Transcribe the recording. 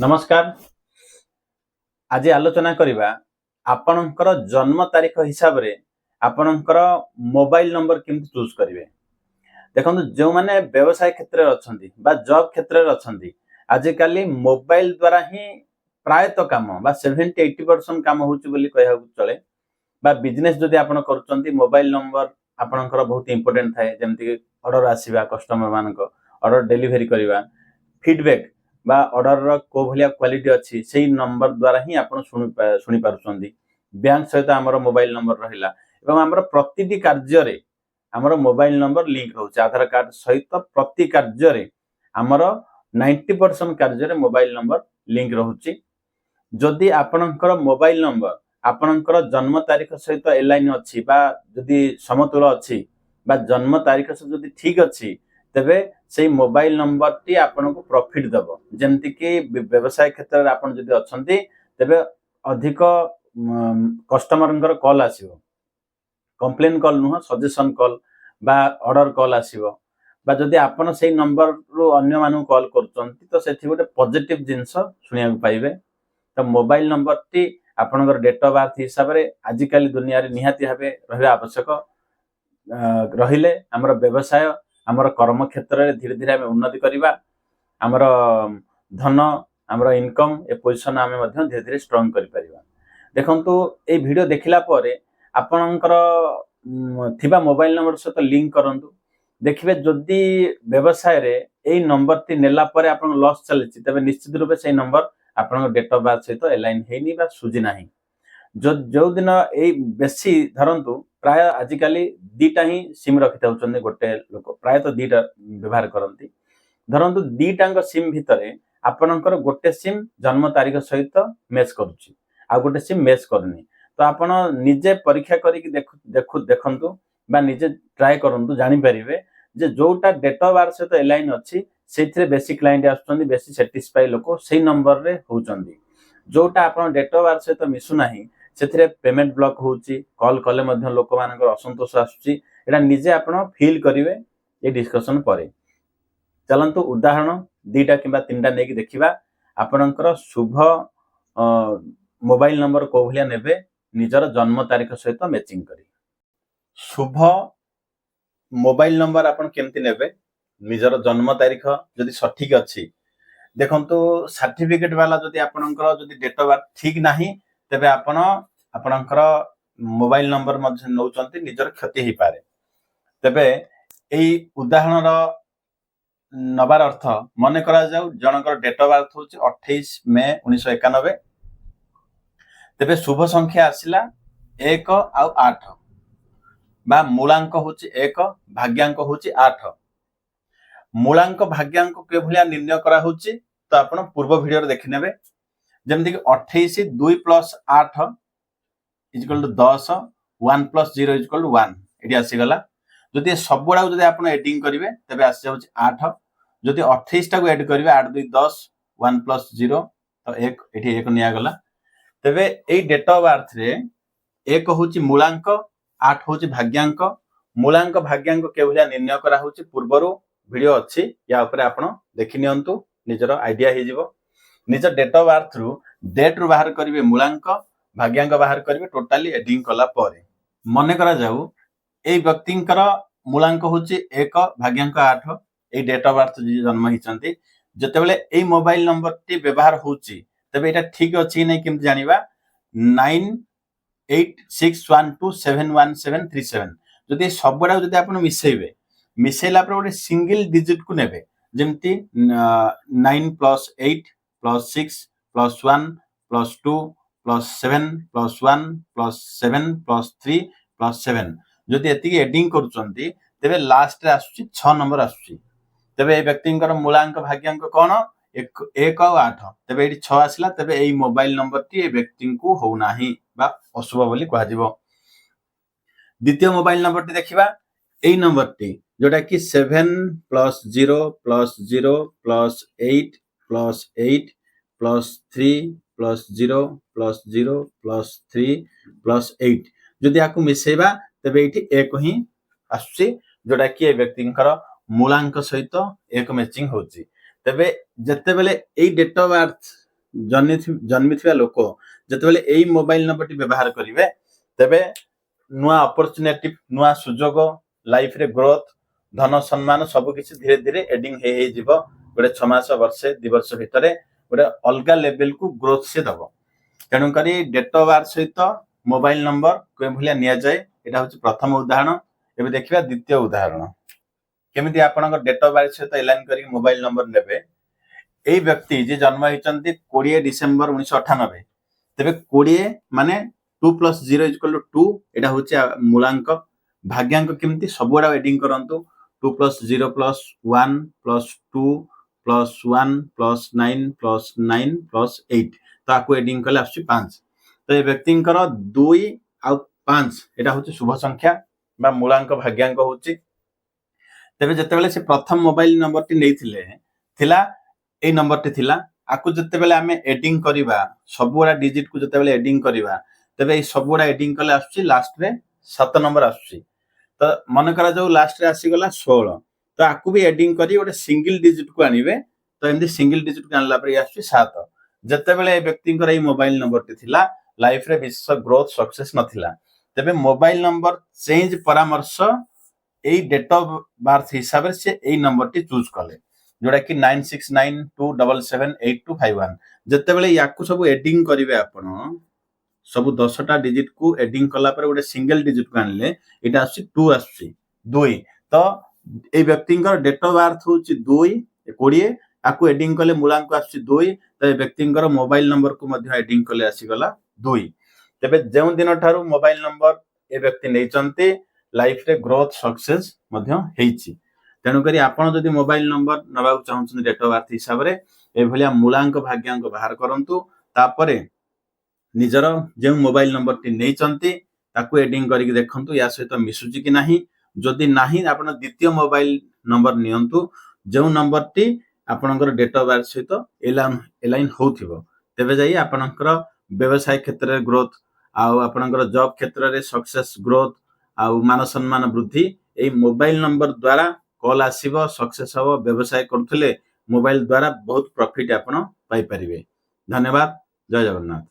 नमस्कार। आज आलोचना करिबा आपणकर जन्म तारीख हिसाब रे आपणकर मोबाइल नंबर केमति चूज करिवे। देखंतु जो माने व्यवसाय क्षेत्र रे अछंती बा जॉब क्षेत्र रे अछंती आज काली मोबाइल द्वारा ही प्रायत काम बा 70-80% काम होउची बोली कहया चले बा बिजनेस जदि आपण करूचंती मोबाइल नंबर आपणकर बहुत इंपोर्टेंट थाए जेमति ऑर्डर आसीबा कस्टमर मानक ऑर्डर डिलीवरी करिबा फीडबैक बा ऑर्डर रो को भलिया क्वालिटी अछि सेही नंबर द्वारा ही आपण सुनि पारुचंती। बैंक सहित हमर मोबाइल नंबर रहिला एवं हमर प्रतिटी कार्य रे हमर मोबाइल नंबर लिंक रहउछ आधार कार्ड सहित प्रति कार्य रे हमर 90% कार्य रे मोबाइल नंबर लिंक रहउची। जदि आपणकर मोबाइल नंबर आपणकर जन्म तारीख सहित एलाइन अछि बा जदि समतुल अछि बा जन्म तारीख से जदि ठीक अछि तेबे से मोबाइल नंबर टी आपन को प्रॉफिट दबो जेमति कि व्यवसाय क्षेत्र रे आपन जदि अछंती तेबे अधिक कस्टमरंकर कॉल आसीबो कंप्लेन कॉल नुह सजेशन कॉल बा ऑर्डर कॉल आसीबो बा जदि आपन से नंबर रो अन्य मानु कॉल करचंती तो सेठी गोटे पॉजिटिव जिंस सुनिया पाइबे। तो मोबाइल नंबर टी आपनकर डेट ऑफ बर्थ हिसाब रे आजि काली दुनिया रे निहाती भाबे रहबा आवश्यक रहिले हमर व्यवसाय हमर कर्म क्षेत्र रे धीरे धीरे हमें उन्नति करिबा हमर धन हमर इनकम ए पोजीशन हमें मध्य धीरे धीरे स्ट्रांग करि परिबा। देखंतु ए वीडियो देखिला परे आपनकर थिबा मोबाइल नंबर सहित लिंक करंतु देखिबे जदि व्यवसाय रे ए नंबर टी नेला परे आपन लॉस चलेछि तबे निश्चित रूपे से नंबर आपन डेट ऑफ बर्थ सहित अलाइन हेनी बा सुजी नाही। जो दिन ए बेसी धरंतु प्राय आजिकाली दीटा ही सिम रखि थाउचंदी गोटे लोक प्राय तो दीटा व्यवहार करंती धरंतु दीटांग सिम भितरे आपनकर गोटे सिम जन्म तारीख सहित मैच करूची आ गोटे सिम मैच करनी तो आपण निजे परीक्षा करिक देखंतु बा निजे ट्राई करंतु जानि परिबे जे जोटा डेट ऑफ बर्थ सहित अलाइन अछि सेथिरे बेसी क्लाइंट आछुचंदी बेसी सैटिस्फाई लोक सेही नंबर रे होउचंदी जोटा आपण डेट ऑफ बर्थ सहित मिसु नाही सेथिरे पेमेंट ब्लॉक होउची कॉल कले मध्य लोक मानकर असंतोष आसुची एटा निजे आपण फील करिवे ए डिस्कशन परे। चलंतु उदाहरण दीटा किबा तीनटा नेकी देखिबा आपणकर शुभ मोबाइल नंबर को भलिया नेबे निजर जन्म तारीख सहित मैचिंग करी। शुभ मोबाइल नंबर आपण केमति नेबे निजर जन्म तारीख जदि सठिक अछि देखंतु सर्टिफिकेट वाला जदि आपणकर जदि डेट ऑफ बर्थ ठीक नाही तेबे आपण आपणकर मोबाइल नंबर मध्ये नौचंती निजर क्षति ही पारे। तेबे एई उदाहरण रो नबार अर्थ मने करा जाऊ जनकर डेट ऑफ बर्थ होची 28 मई 1991 तेबे शुभ संख्या आसिला 1 आ 8 बा मूलांक होची 1 भाग्यांक होची 8 मूलांक भाग्यांक के भलिया निर्णय करा होची तो आपण पूर्व वीडियो रे देखि नेबे जेमति कि 28 2 + 8 = 10 1 + 0 = 1 एटी आसी गला जदि सब गुडा जदि आपण एडिंग करिवे तबे आसी जाउची 8 जदि 28 टा को ऐड करिवे 8 2 10 1 + 0 तो 1 एठी 1 निया गला तबे एई डेट ऑफ बर्थ रे 1 होची मूलांक 8 होची भाग्यांक मूलांक भाग्यांक के भलिया निर्णय करा होची पूर्वरो वीडियो अछि या ऊपर आपण देखि नियंतु निजर आईडिया हे जिवो निज डेट ऑफ बर्थ रु डेट रु बाहर करिवे मूलांक भाग्यांक बाहर करिवे टोटली एडिंग कला परे मने करा जाऊ ए व्यक्तिंकर मूलांक होची 1 भाग्यांक 8 ए डेट ऑफ बर्थ जी जन्म हिचंती जते बेले ए मोबाइल नंबर टी व्यवहार होची तबे एटा ठीक अछि नै केमति जानिबा 9861271737 जदि सबडा जदि आपण मिसेइबे मिसेला पर गोटे सिंगल डिजिट को नेबे जेमति 9 + 8 + 6 + 1 + 2 + 7 + 1 + 7 + 3 + 7 जदि एति एडिंग करूचंती तेबे लास्ट रे आसुची 6 नंबर आसुची तेबे ए व्यक्तिंकर मूलांक भाग्यांक कोन 1 आ 8 तेबे एठी 6 आसिला तेबे एई मोबाइल नंबर टी ए व्यक्ति को हो नाही बा अशुभ बोली कहा जिवो। द्वितीय मोबाइल नंबर टी देखिबा एई नंबर टी जोटा कि 7 + 0 + 0 + 8 + 8 + 3 + 0 + 0 + 3 + 8 जदि आकु मिसेबा तबे एठी 1 ही आसुची जोटा कि ए व्यक्तिंकर मूलांक सहित 1 मैचिंग होची तबे जते बेले एई डेट ऑफ बर्थ ଜନ୍ମିଥିବା ଲୋକ ଯେତେବେଳେ ଏଇ ମୋବାଇଲ ନମ୍ବରଟି ବ୍ୟବହାର କରିବେ ତେବେ ନୂଆ ଅପରଚୁନିଟି ନୂଆ ସୁଯୋଗ ଲାଇଫରେ ଗ୍ରୋଥ ଧନ ସମ୍ମାନ ସବୁ କିଛି ଧୀରେ ଧୀରେ ଏଡିଂ ହେଇଯିବ ଗୋଟେ 6 ମାସ ବର୍ଷେ 2 ବର୍ଷ ଭିତରେ ଗୋଟେ ଅଲଗା ଲେଭେଲକୁ ଗ୍ରୋଥ ସେ ଦବ ତେଣୁକରି ଡେଟ୍ ଅଫ୍ ବାର୍ଥ ସହିତ ମୋବାଇଲ ନମ୍ବର କେଉଁ ଭଳିଆ ନିଆଯାଏ ଏଇଟା ହଉଛି ପ୍ରଥମ ଉଦାହରଣ ଏବେ ଦେଖିବା ଦ୍ୱିତୀୟ ଉଦାହରଣ କେମିତି ଆପଣଙ୍କ ଡେଟ୍ ଅଫ୍ ବାର୍ଥ ସହିତ ଏଲାଇନ୍ କରିକି ମୋବାଇଲ ନମ୍ବର ନେବେ এই ব্যক্তি যে জন্ম হয়েছেন 20 ডিসেম্বর 1998 তেবে 20 মানে 2 + 0 = 2 এটা হচ্ছে মূলাঙ্ক ভাগ্যাঙ্ক কেমতি সবুড়া এডিং করন্তু 2 + 0 + 1 + 2 + 1 + 9 + 9 + 8 তাকু এডিং কলে আসছে 5 তো এই ব্যক্তিଙ୍କର 2 ଆଉ 5 এটা হচ্ছে শুভ সংখ্যা বা মূলাঙ্ক ভাগ্যাঙ্ক হচ্ছে তেবে যেতেবেলে সে প্রথম মোবাইল নম্বরটি নেইଥିଲେ थिला এই নম্বরটি थिला আকু যেতেবেলে আমি এডিং করিবা সবগুড়া ডিজিট কু যেতেবেলে এডিং করিবা তেবে এই সবগুড়া এডিং কলে আসছে লাস্ট রে 7 নম্বর আসছে তো মনে করা যাও লাস্ট রে আসি গলা 16 তো আকু भी এডিং করি ওটা সিঙ্গল ডিজিট কু আনিবে তো এমনি সিঙ্গল ডিজিট কু আনলা পরে আসছে 7 যেতেবেলে এই ব্যক্তিଙ୍କର এই মোবাইল নম্বরটি थिला লাইফ রে বিশেষ গ্রোথ सक्सेस নথিলা তেবে মোবাইল নম্বর চেঞ্জ পরামর্শ এই ডেট অফ বার্থ হিসাবে সে এই নম্বরটি চুজ কলে जोड़ा कि 9692778251 যেতেবেলে ইয়াকু सब এডিং করিবে আপন सब 10টা ডিজিট কু এডিং কলা পরে গোটে সিঙ্গল ডিজিট কু আনলে এটা আসছে 2 আসছে 2 তো এই ব্যক্তিଙ୍କର ডেট অফ বার্থ হচ্ছে 2 20 আকু এডিং কলে মূলাঙ্ক আসছে 2 তো এই ব্যক্তিଙ୍କର মোবাইল নম্বর কু মধ্য এডিং কলে আসি গলা 2 তবে যেউ দিন ঠারু মোবাইল নম্বর এই ব্যক্তি নেইচন্তি লাইফ রে গ্रोथ सक्सेस মধ্য হেইছি তেণুকরি ଆପଣ ଯଦି ମୋବାଇଲ ନମ୍ବର ନେବାକୁ ଚାହୁଁଛନ୍ତି ଡେଟ୍ ଅଫ୍ ବାର୍ଥ ହିସାବରେ ଏଭଳିଆ ମୂଳାଙ୍କ ଭାଗ୍ୟାଙ୍କ ବାହାର କରନ୍ତୁ ତାପରେ ନିଜର ଯେଉଁ ମୋବାଇଲ ନମ୍ବରଟି ନେଇଛନ୍ତି ତାକୁ ଏଡିଂ କରିକି ଦେଖନ୍ତୁ ୟା ସହିତ ମିଶୁଛି କି ନାହିଁ ଯଦି ନାହିଁ ଆପଣ ଦ୍ୱିତୀୟ ମୋବାଇଲ ନମ୍ବର ନିଅନ୍ତୁ ଯେଉଁ ନମ୍ବରଟି ଆପଣଙ୍କର ଡେଟ୍ ଅଫ୍ ବାର୍ଥ ସହିତ ଏଲାଇନ୍ ହେଉଥିବ ତେବେ ଯାଇ ଆପଣଙ୍କର ବ୍ୟବସାୟ କ୍ଷେତ୍ରରେ ଗ୍ରୋଥ ଆଉ ଆପଣଙ୍କର ଜବ୍ କ୍ଷେତ୍ରରେ सक्सेस ଗ୍ରୋଥ ଆଉ ମାନ ସମ୍ମାନ ବୃଦ୍ଧି এই ମୋବାଇଲ ନମ୍ବର ଦ୍ୱାରା कॉल आसीबो सक्सेस हो व्यवसाय करथले मोबाइल द्वारा बहुत प्रॉफिट आपण पाई परिबे धन्यवाद जय जगन्नाथ।